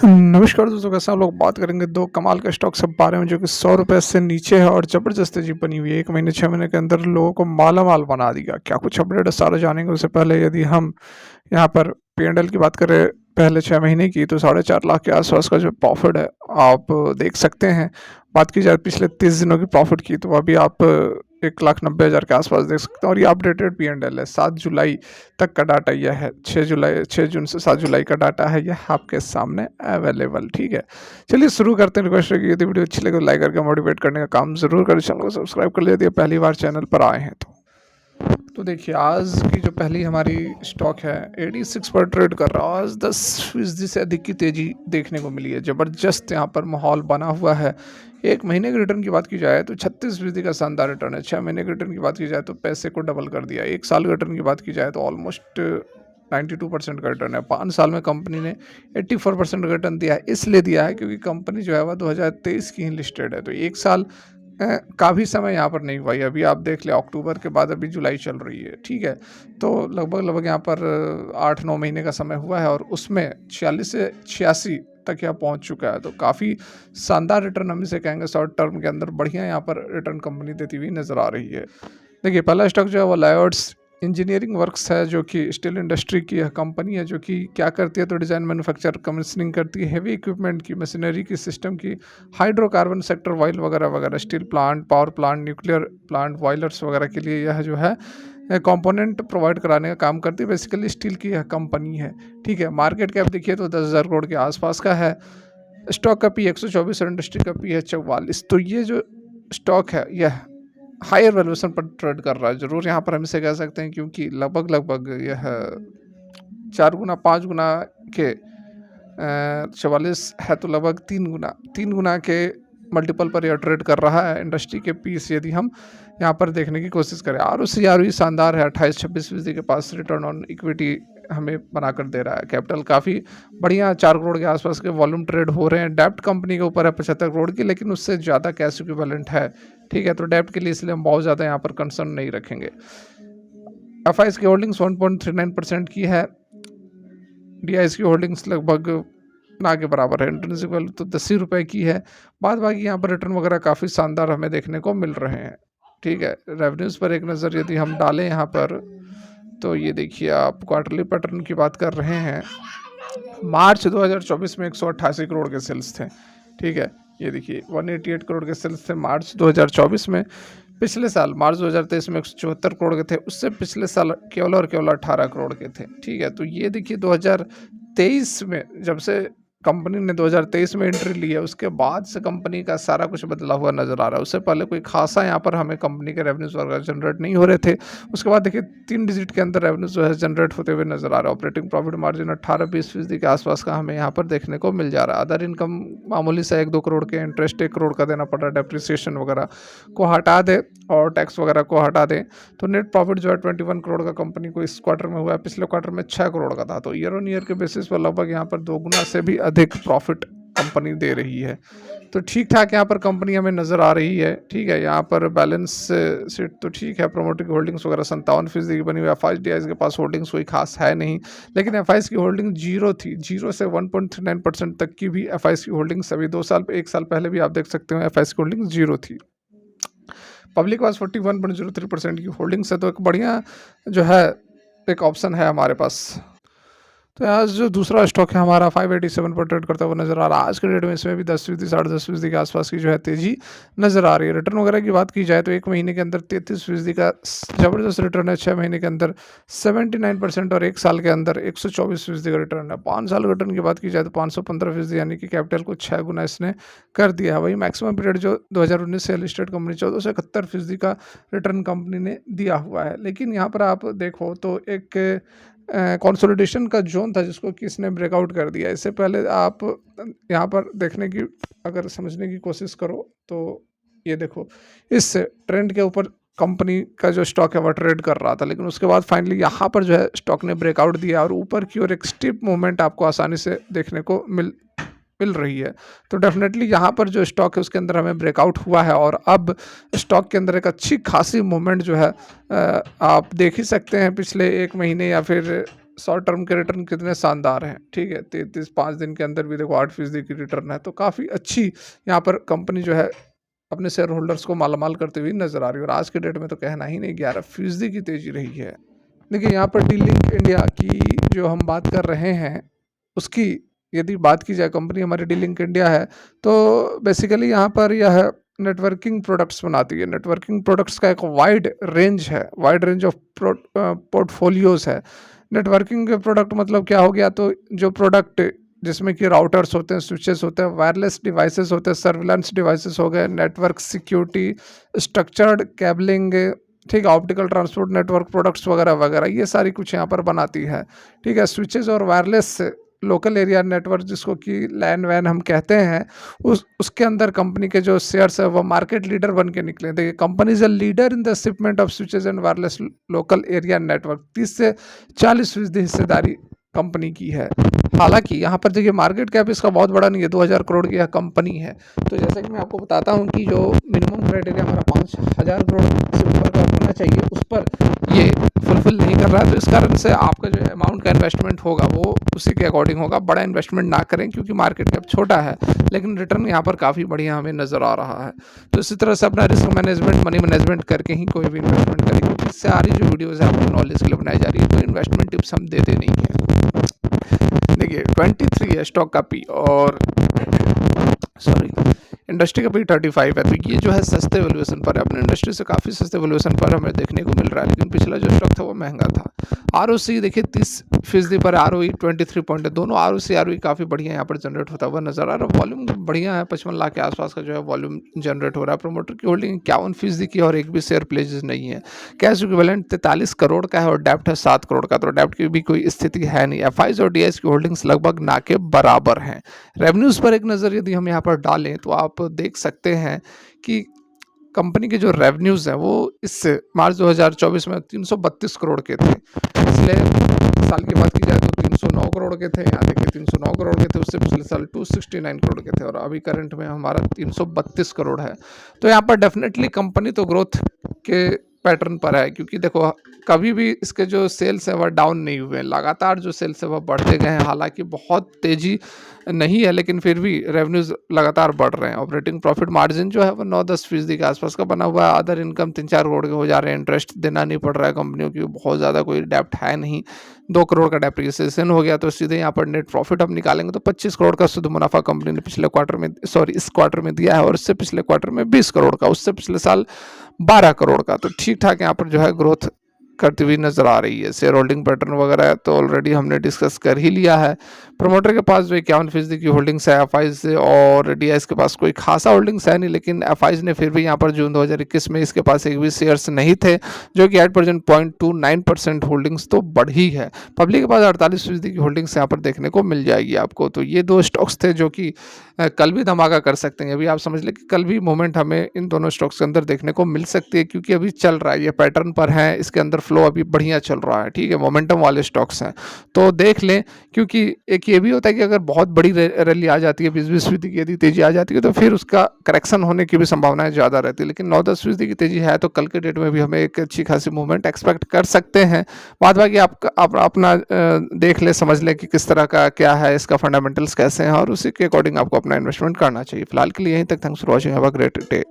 नमस्कार दोस्तों, कैसे हम लोग बात करेंगे दो कमाल के स्टॉक्स के बारे में जो कि 100 रुपये से नीचे है और ज़बरदस्त तेजी बनी हुई है। 1 महीने 6 महीने के अंदर लोगों को माला-माल बना दिया। क्या कुछ अपडेट है सारा जानेंगे। उससे पहले यदि हम यहाँ पर P&L की बात करें पहले 6 महीने की, तो 4.5 लाख के आसपास का जो प्रॉफ़िट है आप देख सकते हैं। बात की जाए पिछले 30 दिनों की प्रॉफ़िट की, तो अभी आप 1,90,000 के आसपास देख सकते हैं और ये अपडेटेड P&L है। 7 जुलाई तक का डाटा यह है। 6 जून से 7 जुलाई का डाटा है, यह आपके सामने अवेलेबल, ठीक है। चलिए शुरू करते हैं। रिक्वेस्ट है कि यदि वीडियो अच्छी लगे तो लाइक करके मोटिवेट करने का काम ज़रूर करें। चैनल को सब्सक्राइब कर लीजिए यदि पहली बार चैनल पर आए हैं तो देखिए आज की जो पहली हमारी स्टॉक है 86 पर ट्रेड कर रहा है। आज 10% से अधिक की तेजी देखने को मिली है। ज़बरदस्त यहाँ पर माहौल बना हुआ है। 1 महीने के रिटर्न की बात की जाए तो 36% का शानदार रिटर्न है। 6 महीने के रिटर्न की बात की जाए तो पैसे को डबल कर दिया। 1 साल के रिटर्न की बात की जाए तो ऑलमोस्ट 92% का रिटर्न है। 5 साल में कंपनी ने 84% का रिटर्न दिया है। इसलिए दिया है क्योंकि कंपनी जो है वह 2023 की ही लिस्टेड है, तो 1 साल काफ़ी समय यहाँ पर नहीं हुआ है। अभी आप देख लें अक्टूबर के बाद अभी जुलाई चल रही है, ठीक है। तो लगभग यहाँ पर 8-9 महीने का समय हुआ है और उसमें 46 से 86 तक यह पहुँच चुका है। तो काफ़ी शानदार रिटर्न हम इसे कहेंगे। शॉर्ट टर्म के अंदर बढ़िया यहाँ पर रिटर्न कंपनी देती हुई नज़र आ रही है। देखिए पहला स्टॉक जो है वो लायोड्स इंजीनियरिंग वर्क्स है, जो कि स्टील इंडस्ट्री की यह कंपनी है, जो कि क्या करती है तो डिज़ाइन मैन्युफैक्चर कमीशनिंग करती है हैवी इक्विपमेंट की, मशीनरी की, सिस्टम की, हाइड्रोकार्बन सेक्टर वाइल वगैरह वगैरह, steel plant, power plant, nuclear plant, boilers वगैरह के लिए यह जो है कंपोनेंट प्रोवाइड कराने का काम करती है। बेसिकली स्टील की यह कंपनी है, ठीक है। मार्केट कैप देखिए तो 10,000 करोड़ के आसपास का है। स्टॉक का पी 124 और इंडस्ट्री का पी है 44। तो ये जो स्टॉक है यह हायर वैल्यूएशन पर ट्रेड कर रहा है। ज़रूर यहाँ पर हम इसे कह सकते हैं क्योंकि लगभग यह 4 गुना 5 गुना के 44 है, तो लगभग 3 गुना के मल्टीपल पर यह ट्रेड कर रहा है। इंडस्ट्री के पीस यदि हम यहाँ पर देखने की कोशिश करें, ROCE शानदार है। 28-26% के पास रिटर्न ऑन इक्विटी हमें बनाकर दे रहा है। कैपिटल काफ़ी बढ़िया 4 करोड़ के आसपास के वॉल्यूम ट्रेड हो रहे हैं। डेप्ट कंपनी के ऊपर है 75 करोड़ की, लेकिन उससे ज़्यादा कैश इक्विवेलेंट है, ठीक है। तो डेप्ट के लिए इसलिए हम बहुत ज़्यादा यहाँ पर कंसर्न नहीं रखेंगे। FIs की होल्डिंग्स 1.39% की है। DIs की होल्डिंग्स लगभग ना के बराबर है। इंट्रिंसिक वैल्यू तो 10 ही रुपये की है। बाद बाकी यहाँ पर रिटर्न वगैरह काफ़ी शानदार हमें देखने को मिल रहे हैं, ठीक है। रेवेन्यूज़ पर एक नज़र यदि हम डालें यहाँ पर, तो ये देखिए आप क्वार्टरली पैटर्न की बात कर रहे हैं। मार्च 2024 में 188 करोड़ के सेल्स थे, ठीक है। ये देखिए 188 करोड़ के सेल्स थे मार्च 2024 में। पिछले साल मार्च 2023 में 174 करोड़ के थे। उससे पिछले साल केवल और केवल 18 करोड़ के थे, ठीक है। तो ये देखिए 2023 में जब से कंपनी ने 2023 में एंट्री ली है, उसके बाद से कंपनी का सारा कुछ बदला हुआ नज़र आ रहा है। उससे पहले कोई खासा यहाँ पर हमें कंपनी के रेवेन्यूज़ वगैरह जनरेट नहीं हो रहे थे। उसके बाद देखिए 3 डिजिट के अंदर रेवेन्यूज़ जो है जनरेट होते हुए नज़र आ रहा है। ऑपरेटिंग प्रॉफिट मार्जिन 18-20% के आसपास का हमें यहाँ पर देखने को मिल जा रहा है। अदर इनकम मामूली सा 1-2 करोड़ के इंटरेस्ट 1 करोड़ का देना पड़ रहा है। डेप्रिसिएशन वगैरह को हटा दें और टैक्स वगैरह को हटा दें तो नेट प्रॉफिट जो है 21 करोड़ का कंपनी को इस क्वार्टर में हुआ है। पिछले क्वार्टर में 6 करोड़ का था। तो ईयर ऑन ईयर के बेसिस पर लगभग यहाँ पर 2 गुना से भी अधिक प्रॉफिट कंपनी दे रही है। तो ठीक ठाक यहाँ पर कंपनी हमें नज़र आ रही है, ठीक है। यहाँ पर बैलेंस शीट तो ठीक है। प्रोमोटर की होल्डिंग्स वगैरह 57% की बनी हुई है। FIs DIs के पास होल्डिंग्स कोई खास है नहीं, लेकिन FIs की होल्डिंग जीरो थी। 0 से 1.39% तक की भी FIs की होल्डिंग्स अभी 1 साल पहले भी आप देख सकते हो FIs की होल्डिंग जीरो थी। पब्लिक पास 41.03% की होल्डिंग्स है, तो एक बढ़िया जो है एक ऑप्शन है हमारे पास। तो आज जो दूसरा स्टॉक है हमारा 587 पर ट्रेड करता हुआ नजर आ रहा है। आज के डेट में इसमें भी 10% 10.5% के आसपास की जो है तेजी नजर आ रही है। रिटर्न वगैरह की बात की जाए तो 1 महीने के अंदर 33% का जबरदस्त रिटर्न है। 6 महीने के अंदर 79% और 1 साल के अंदर 124% का रिटर्न है। 5 साल रिटर्न की बात की जाए तो 515%, यानी कि कैपिटल को 6 गुना इसने कर दिया है। वही मैक्सिमम पीरियड जो 2019 से लिस्टेड कंपनी 14 से 71% का रिटर्न कंपनी ने दिया हुआ है। लेकिन यहाँ पर आप देखो तो एक कंसोलिडेशन का जोन था जिसको किसने ब्रेकआउट कर दिया। इससे पहले आप यहाँ पर देखने की अगर समझने की कोशिश करो तो ये देखो इस ट्रेंड के ऊपर कंपनी का जो स्टॉक है वह ट्रेड कर रहा था, लेकिन उसके बाद फाइनली यहाँ पर जो है स्टॉक ने ब्रेकआउट दिया और ऊपर की ओर एक स्टीप मूवमेंट आपको आसानी से देखने को मिल रही है। तो डेफिनेटली यहाँ पर जो स्टॉक है उसके अंदर हमें ब्रेकआउट हुआ है और अब स्टॉक के अंदर एक अच्छी खासी मूवमेंट जो है आप देख ही सकते हैं पिछले 1 महीने या फिर शॉर्ट टर्म के रिटर्न कितने शानदार हैं, ठीक है। 33 5 दिन के अंदर भी देखो 8% की रिटर्न है, तो काफ़ी अच्छी यहाँ पर कंपनी जो है अपने शेयर होल्डर्स को मालामाल करते हुए नजर आ रही है। और आज के डेट में तो कहना ही नहीं, 11% की तेजी रही है। देखिए यहाँ पर डी लिंक इंडिया की जो हम बात कर रहे हैं, उसकी यदि बात की जाए, कंपनी हमारी डी लिंक इंडिया है, तो बेसिकली यहाँ पर यह नेटवर्किंग प्रोडक्ट्स बनाती है। नेटवर्किंग प्रोडक्ट्स का एक वाइड रेंज ऑफ पोर्टफोलियोज है। नेटवर्किंग के प्रोडक्ट मतलब क्या हो गया, तो जो प्रोडक्ट जिसमें कि राउटर्स होते हैं, स्विचेस होते हैं, वायरलेस डिवाइसेस होते हैं, सर्विलेंस डिवाइसेस हो गए, नेटवर्क सिक्योरिटी, स्ट्रक्चर्ड केबलिंग, ठीक है, ऑप्टिकल ट्रांसपोर्ट नेटवर्क प्रोडक्ट्स वगैरह वगैरह, ये सारी कुछ यहाँ पर बनाती है। ठीक है, स्विचेस और वायरलेस लोकल एरिया नेटवर्क, जिसको कि लैन वैन हम कहते हैं, उसके अंदर कंपनी के जो शेयर्स है वो मार्केट लीडर बन के निकले। देखिए, company is a leader in the shipment of switches and wireless local area network. 30 से 40% हिस्सेदारी कंपनी की है। हालांकि यहाँ पर देखिए मार्केट कैप इसका बहुत बड़ा नहीं है, 2000 करोड़ की यह कंपनी है। तो जैसा कि मैं आपको बताता हूँ कि जो मिनिमम क्राइटेरिया हमारा 5000 करोड़ से ऊपर का होना चाहिए, उस पर ये फुलफिल नहीं कर रहा है। तो इस कारण से आपका जो अमाउंट का इन्वेस्टमेंट होगा वो उसी के अकॉर्डिंग होगा। बड़ा इन्वेस्टमेंट ना करें, क्योंकि मार्केट कैप छोटा है, लेकिन रिटर्न यहाँ पर काफ़ी बढ़िया हमें नज़र आ रहा है। तो इसी तरह से अपना रिस्क मैनेजमेंट, मनी मैनेजमेंट करके ही कोई भी इन्वेस्टमेंट करें, क्योंकि इससे सारी जो वीडियोज़ है आपको नॉलेज के लिए बनाई जा रही है, कोई इन्वेस्टमेंट टिप्स हम देते नहीं हैं। देखिए 23 है स्टॉक का पी, और सॉरी इंडस्ट्री का पी 35 है। तो ये जो है सस्ते वैल्यूएशन पर है, अपने इंडस्ट्री से काफ़ी सस्ते वैल्यूएशन पर हमें देखने को मिल रहा है। लेकिन पिछला जो स्टॉक था वो महंगा था। आरओसी देखिए 30% पर, आरओई 23 पॉइंट है। दोनों आरओसी आरओई काफ़ी बढ़िया यहाँ पर जनरेट होता हुआ नजर आ रहा है। वॉल्यूम बढ़िया है, 55 लाख के आसपास का जो है वॉल्यूम जनरेट हो रहा है। प्रोमोटर की होल्डिंग 51% की, और एक भी शेयर प्लेजेस नहीं है। कैश इक्विवेलेंट 43 करोड़ का है, और डेप्ट है 7 करोड़ का। तो डेप्ट की भी कोई स्थिति है नहीं। एफआईज और डीआईज की होल्डिंग्स लगभग ना के बराबर हैं। रेवेन्यूज पर एक नज़र यदि हम यहाँ पर डालें, तो आप देख सकते हैं कि कंपनी के जो रेवेन्यूज हैं वो इस मार्च 2024 में 332 करोड़ के थे। पिछले साल की बात की जाए तो 309 करोड़ के थे। यहाँ देखिए 309 करोड़ के थे, उससे पिछले साल 269 करोड़ के थे, और अभी करंट में हमारा 332 करोड़ है। तो यहाँ पर डेफिनेटली कंपनी तो ग्रोथ के पैटर्न पर है, क्योंकि देखो कभी भी इसके जो सेल्स है वह डाउन नहीं हुए हैं, लगातार जो सेल्स है वह बढ़ते गए हैं। हालांकि बहुत तेजी नहीं है, लेकिन फिर भी रेवेन्यूज लगातार बढ़ रहे हैं। ऑपरेटिंग प्रॉफिट मार्जिन जो है वो 9-10% के आसपास का बना हुआ है। अदर इनकम 3-4 करोड़ के हो जा रहे हैं। इंटरेस्ट देना नहीं पड़ रहा है कंपनियों की, बहुत ज़्यादा कोई डेप्ट है नहीं। 2 करोड़ का डेप्रिसिएशन हो गया, तो सीधे यहाँ पर नेट प्रॉफिट हम निकालेंगे तो 25 करोड़ का शुद्ध मुनाफा कंपनी ने पिछले क्वार्टर में, इस क्वार्टर में दिया है, और इससे पिछले क्वार्टर में 20 करोड़ का, उससे पिछले साल 12 करोड़ का। तो ठीक ठाक यहाँ पर जो है ग्रोथ करती हुई नजर आ रही है। शेयर होल्डिंग पैटर्न वगैरह तो ऑलरेडी हमने डिस्कस कर ही लिया है। प्रमोटर के पास जो 51% की होल्डिंग्स है एफआईज से, और डीआईज के पास कोई खासा होल्डिंग्स है नहीं, लेकिन एफआईज ने फिर भी यहाँ पर जून 2021 में इसके पास एक भी शेयर्स नहीं थे, जो कि 8% 0.29% होल्डिंग्स तो बढ़ी है। पब्लिक के पास 48% की होल्डिंग्स यहाँ पर देखने को मिल जाएगी आपको। तो ये 2 स्टॉक्स थे जो कि कल भी धमाका कर सकते हैं। अभी आप समझ लें कि कल भी मोमेंट हमें इन दोनों स्टॉक्स के अंदर देखने को मिल सकती है, क्योंकि अभी चल रहा है, ये पैटर्न पर है, इसके अंदर फ्लो अभी बढ़िया चल रहा है। ठीक है, मोमेंटम वाले स्टॉक्स हैं, तो देख लें। क्योंकि एक ये भी होता है कि अगर बहुत बड़ी रैली आ जाती है, 20-20% की यदि तेजी आ जाती है, तो फिर उसका करेक्शन होने की भी संभावनाएं ज़्यादा रहती है। लेकिन 9-10% की तेजी है, तो कल के डेट में भी हमें एक अच्छी खासी मूवमेंट एक्सपेक्ट कर सकते हैं। बाद बाकी आप अपना देख ले, समझ ले कि किस तरह का क्या है, इसका फंडामेंटल्स कैसे हैं, और उसी के अकॉर्डिंग आपको अपना इन्वेस्टमेंट करना चाहिए। फिलहाल के लिए यहीं तक। Thanks for watching, have a great day.